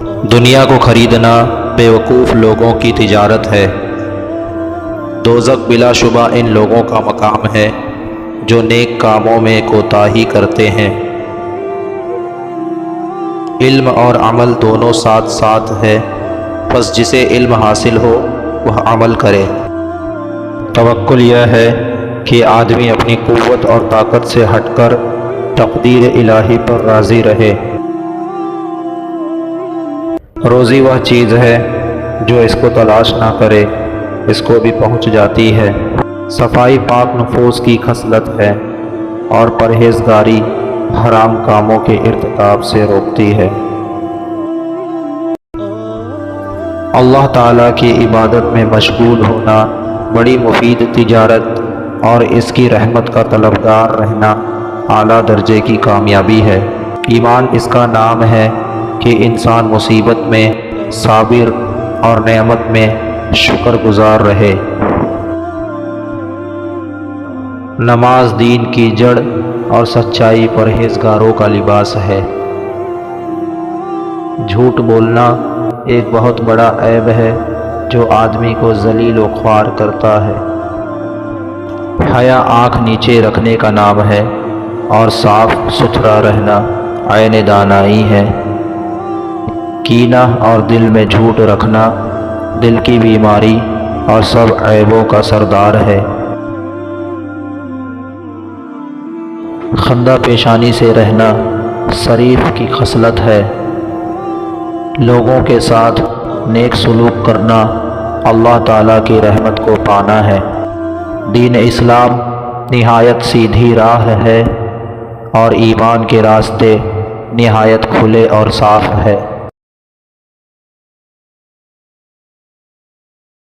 دنیا کو خریدنا بیوقوف لوگوں کی تجارت ہے۔ دوزخ بلا شبہ ان لوگوں کا مقام ہے جو نیک کاموں میں کوتاہی کرتے ہیں۔ علم اور عمل دونوں ساتھ ساتھ ہے، پس جسے علم حاصل ہو وہ عمل کرے۔ توکل یہ ہے کہ آدمی اپنی قوت اور طاقت سے ہٹ کر تقدیر الہی پر راضی رہے۔ روزی وہ چیز ہے جو اس کو تلاش نہ کرے اس کو بھی پہنچ جاتی ہے۔ صفائی پاک نفوس کی خصلت ہے اور پرہیزگاری حرام کاموں کے ارتکاب سے روکتی ہے۔ اللہ تعالیٰ کی عبادت میں مشغول ہونا بڑی مفید تجارت اور اس کی رحمت کا طلبگار رہنا اعلیٰ درجے کی کامیابی ہے۔ ایمان اس کا نام ہے کہ انسان مصیبت میں صابر اور نعمت میں شکر گزار رہے۔ نماز دین کی جڑ اور سچائی پرہیزگاروں کا لباس ہے۔ جھوٹ بولنا ایک بہت بڑا عیب ہے جو آدمی کو ذلیل و خوار کرتا ہے۔ حیا آنکھ نیچے رکھنے کا نام ہے اور صاف ستھرا رہنا عین دانائی ہے۔ کینہ اور دل میں جھوٹ رکھنا دل کی بیماری اور سب عیبوں کا سردار ہے۔ خندہ پیشانی سے رہنا شریف کی خصلت ہے۔ لوگوں کے ساتھ نیک سلوک کرنا اللہ تعالیٰ کی رحمت کو پانا ہے۔ دین اسلام نہایت سیدھی راہ ہے اور ایمان کے راستے نہایت کھلے اور صاف ہے۔